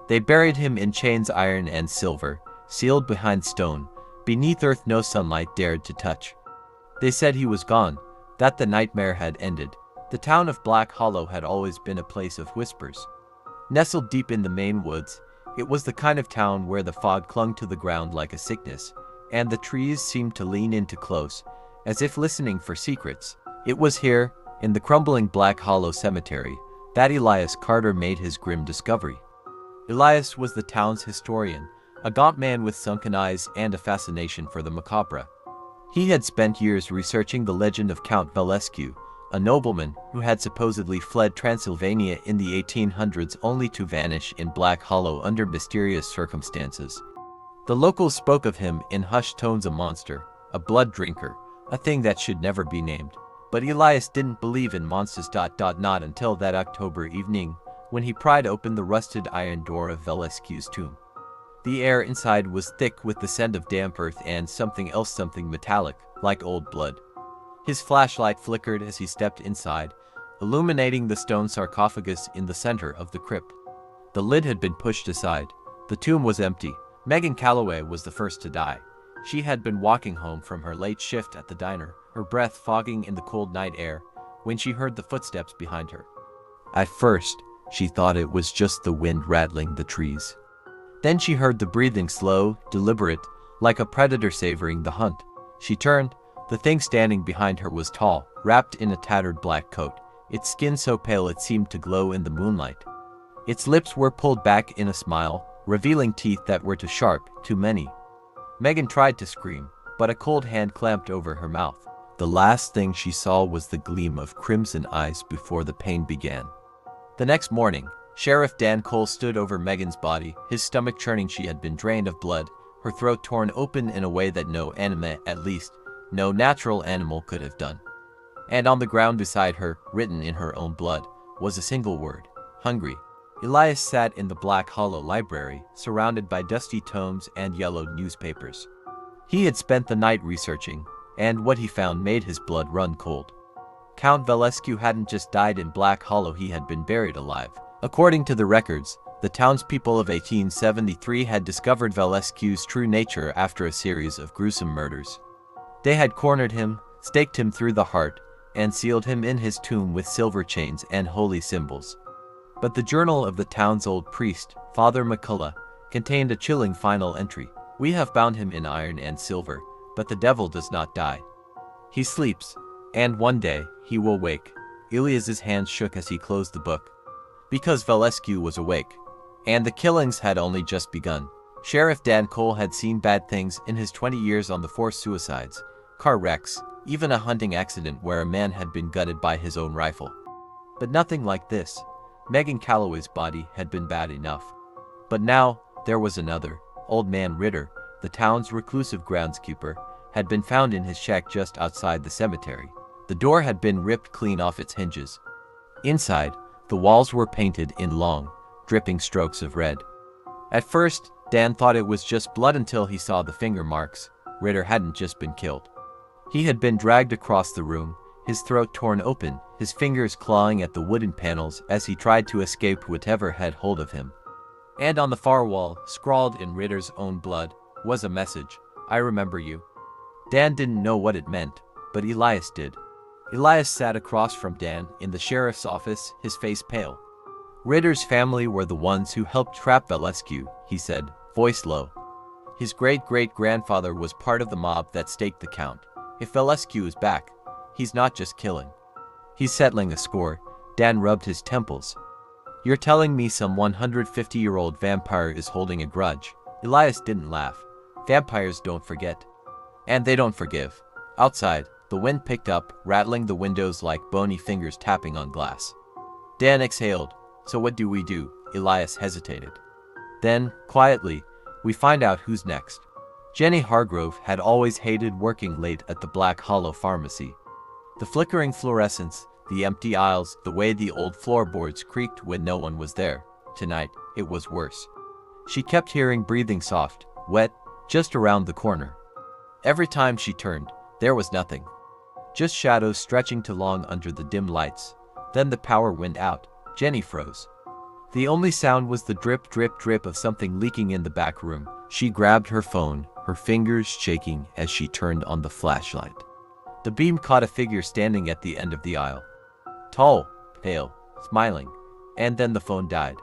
They buried him in chains, iron and silver, sealed behind stone, beneath earth no sunlight dared to touch. They said he was gone, that the nightmare had ended. The town of Black Hollow had always been a place of whispers. Nestled deep in the Maine woods, it was the kind of town where the fog clung to the ground like a sickness, and the trees seemed to lean into close, as if listening for secrets. It was here, in the crumbling Black Hollow cemetery, that Elias Carter made his grim discovery. Elias was the town's historian, a gaunt man with sunken eyes and a fascination for the macabre. He had spent years researching the legend of Count Velescu, a nobleman who had supposedly fled Transylvania in the 1800s only to vanish in Black Hollow under mysterious circumstances. The locals spoke of him in hushed tones: a monster, a blood drinker, a thing that should never be named. But Elias didn't believe in monsters. Not until that October evening, when he pried open the rusted iron door of Velescu's tomb. The air inside was thick with the scent of damp earth and something else, something metallic, like old blood. His flashlight flickered as he stepped inside, illuminating the stone sarcophagus in the center of the crypt. The lid had been pushed aside. The tomb was empty. Megan Calloway was the first to die. She had been walking home from her late shift at the diner, her breath fogging in the cold night air, when she heard the footsteps behind her. At first, she thought it was just the wind rattling the trees. Then she heard the breathing, slow, deliberate, like a predator savoring the hunt. She turned. The thing standing behind her was tall, wrapped in a tattered black coat, its skin so pale it seemed to glow in the moonlight. Its lips were pulled back in a smile, revealing teeth that were too sharp, too many. Megan tried to scream, but a cold hand clamped over her mouth. The last thing she saw was the gleam of crimson eyes before the pain began. The next morning, Sheriff Dan Cole stood over Megan's body, his stomach churning. She had been drained of blood, her throat torn open in a way that no animal, at least no natural animal, could have done. And on the ground beside her, written in her own blood, was a single word: hungry. Elias sat in the Black Hollow library, surrounded by dusty tomes and yellowed newspapers. He had spent the night researching, and what he found made his blood run cold. Count Velescu hadn't just died in Black Hollow, he had been buried alive. According to the records, the townspeople of 1873 had discovered Velescu's true nature after a series of gruesome murders. They had cornered him, staked him through the heart, and sealed him in his tomb with silver chains and holy symbols. But the journal of the town's old priest, Father McCullough, contained a chilling final entry. "We have bound him in iron and silver, but the devil does not die. He sleeps, and one day he will wake." Elias's hands shook as he closed the book. Because Velescu was awake, and the killings had only just begun. Sheriff Dan Cole had seen bad things in his 20 years on the force: suicides, car wrecks, even a hunting accident where a man had been gutted by his own rifle. But nothing like this. Megan Calloway's body had been bad enough. But now, there was another. Old Man Ritter, the town's reclusive groundskeeper, had been found in his shack just outside the cemetery. The door had been ripped clean off its hinges. Inside, the walls were painted in long, dripping strokes of red. At first, Dan thought it was just blood until he saw the finger marks. Ritter hadn't just been killed. He had been dragged across the room, his throat torn open, his fingers clawing at the wooden panels as he tried to escape whatever had hold of him. And on the far wall, scrawled in Ritter's own blood, was a message: "I remember you." Dan didn't know what it meant, but Elias did. Elias sat across from Dan in the sheriff's office, his face pale. "Ritter's family were the ones who helped trap Velescu," he said, voice low. "His great-great-grandfather was part of the mob that staked the count. If Velescu is back, he's not just killing. He's settling a score." Dan rubbed his temples. "You're telling me some 150-year-old vampire is holding a grudge?" Elias didn't laugh. "Vampires don't forget. And they don't forgive." Outside, the wind picked up, rattling the windows like bony fingers tapping on glass. Dan exhaled. "So what do we do?" Elias hesitated. Then, quietly, "We find out who's next." Jenny Hargrove had always hated working late at the Black Hollow pharmacy. The flickering fluorescence, the empty aisles, the way the old floorboards creaked when no one was there. Tonight, it was worse. She kept hearing breathing, soft, wet, just around the corner. Every time she turned, there was nothing. Just shadows stretching too long under the dim lights. Then the power went out. Jenny froze. The only sound was the drip, drip, drip of something leaking in the back room. She grabbed her phone, her fingers shaking as she turned on the flashlight. The beam caught a figure standing at the end of the aisle. Tall, pale, smiling, and then the phone died.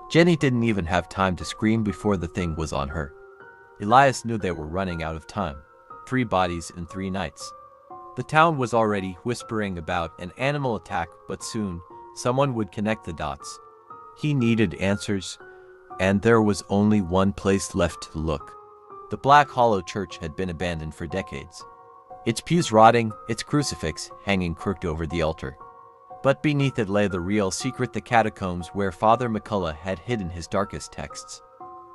Jenny didn't even have time to scream before the thing was on her. Elias knew they were running out of time. 3 bodies in 3 nights. The town was already whispering about an animal attack, but soon, someone would connect the dots. He needed answers, and there was only one place left to look. The Black Hollow Church had been abandoned for decades. Its pews rotting, its crucifix hanging crooked over the altar. But beneath it lay the real secret, the catacombs where Father McCullough had hidden his darkest texts.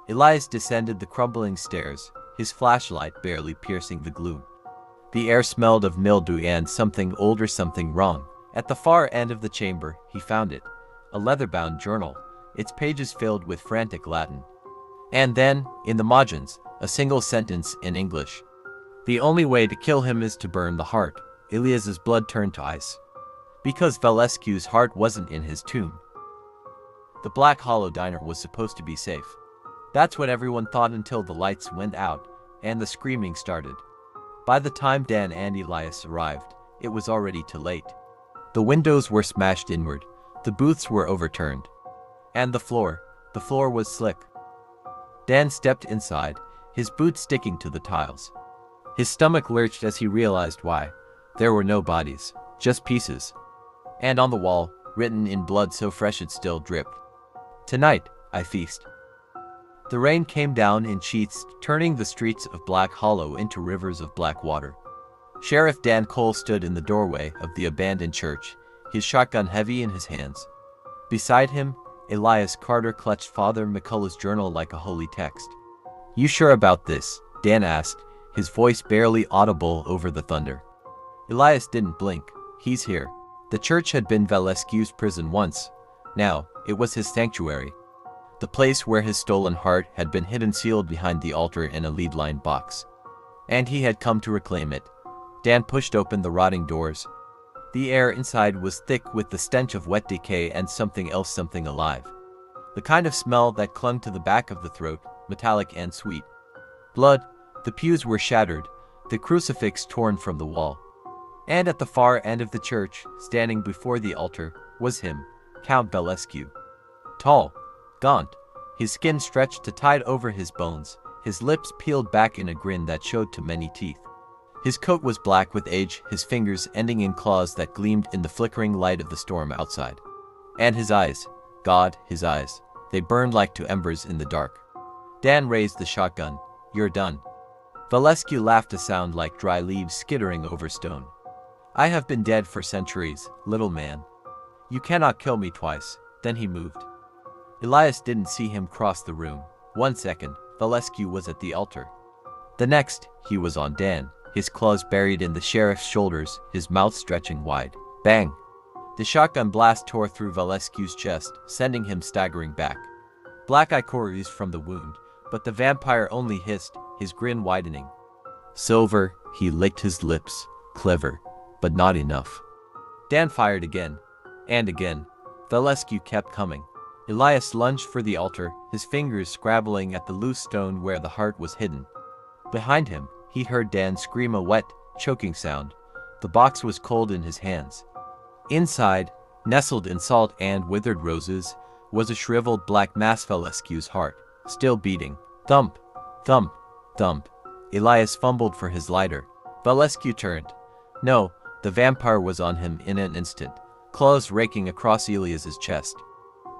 Elias descended the crumbling stairs, his flashlight barely piercing the gloom. The air smelled of mildew and something old or something wrong. At the far end of the chamber, he found it. A leather-bound journal, its pages filled with frantic Latin. And then, in the margins, a single sentence in English. The only way to kill him is to burn the heart. Elias's blood turned to ice. Because Velescu's heart wasn't in his tomb. The Black Hollow Diner was supposed to be safe. That's what everyone thought until the lights went out, and the screaming started. By the time Dan and Elias arrived, it was already too late. The windows were smashed inward, the booths were overturned. And the floor was slick. Dan stepped inside, his boots sticking to the tiles. His stomach lurched as he realized why. There were no bodies, just pieces. And on the wall, written in blood so fresh it still dripped. Tonight, I feast. The rain came down in sheets, turning the streets of Black Hollow into rivers of black water. Sheriff Dan Cole stood in the doorway of the abandoned church, his shotgun heavy in his hands. Beside him, Elias Carter clutched Father McCullough's journal like a holy text. You sure about this? Dan asked, his voice barely audible over the thunder. Elias didn't blink. He's here. The church had been Velescu's prison once. Now, it was his sanctuary. The place where his stolen heart had been hidden, sealed behind the altar in a lead-lined box. And he had come to reclaim it. Dan pushed open the rotting doors. The air inside was thick with the stench of wet decay and something else, something alive. The kind of smell that clung to the back of the throat, metallic and sweet. Blood. The pews were shattered, the crucifix torn from the wall. And at the far end of the church, standing before the altar, was him, Count Velescu. Tall, gaunt, his skin stretched to tight over his bones, his lips peeled back in a grin that showed too many teeth. His coat was black with age, his fingers ending in claws that gleamed in the flickering light of the storm outside. And his eyes, God, his eyes, they burned like two embers in the dark. Dan raised the shotgun. You're done. Velescu laughed, a sound like dry leaves skittering over stone. I have been dead for centuries, little man. You cannot kill me twice. Then he moved. Elias didn't see him cross the room. 1 second, Velescu was at the altar. The next, he was on Dan, his claws buried in the sheriff's shoulders, his mouth stretching wide. Bang! The shotgun blast tore through Velescu's chest, sending him staggering back. Black ichor from the wound, but the vampire only hissed, his grin widening. Silver, he licked his lips. Clever, but not enough. Dan fired again. And again. Velescu kept coming. Elias lunged for the altar, his fingers scrabbling at the loose stone where the heart was hidden. Behind him, he heard Dan scream, a wet, choking sound. The box was cold in his hands. Inside, nestled in salt and withered roses, was a shriveled black mass. Velescu's heart, still beating. Thump, thump, thump. Elias fumbled for his lighter. Velescu turned. No, the vampire was on him in an instant, claws raking across Elias's chest.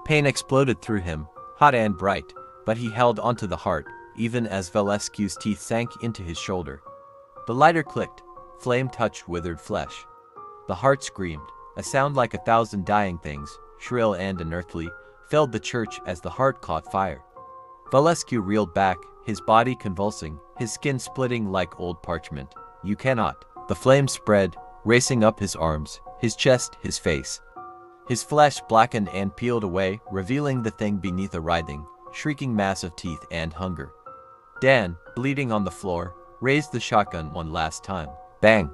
Pain exploded through him, hot and bright, but he held onto the heart, even as Velescu's teeth sank into his shoulder. The lighter clicked. Flame touched withered flesh. The heart screamed. A sound like 1,000 dying things, shrill and unearthly, filled the church as the heart caught fire. Velescu reeled back, his body convulsing, his skin splitting like old parchment. You cannot. The flame spread, racing up his arms, his chest, his face. His flesh blackened and peeled away, revealing the thing beneath, a writhing, shrieking mass of teeth and hunger. Dan, bleeding on the floor, raised the shotgun one last time. Bang!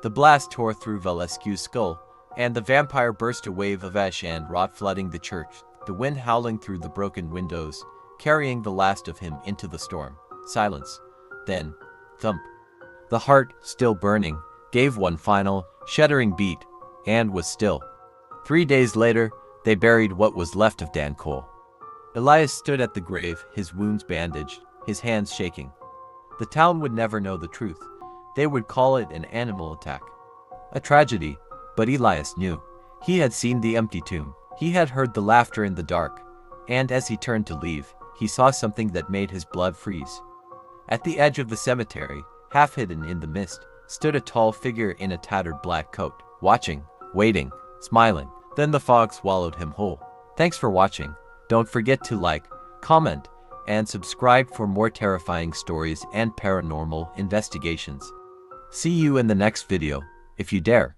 The blast tore through Velescu's skull, and the vampire burst, a wave of ash and rot flooding the church. the wind howling through the broken windows, carrying the last of him into the storm. Silence. Then, thump. The heart, still burning, gave one final, shuddering beat, and was still. 3 days later, they buried what was left of Dan Cole. Elias stood at the grave, his wounds bandaged, his hands shaking. The town would never know the truth. They would call it an animal attack. A tragedy, but Elias knew. He had seen the empty tomb. He had heard the laughter in the dark, and as he turned to leave, he saw something that made his blood freeze. At the edge of the cemetery, half hidden in the mist, stood a tall figure in a tattered black coat, watching, waiting, smiling. Then the fog swallowed him whole. Thanks for watching. Don't forget to like, comment, and subscribe for more terrifying stories and paranormal investigations. See you in the next video, if you dare.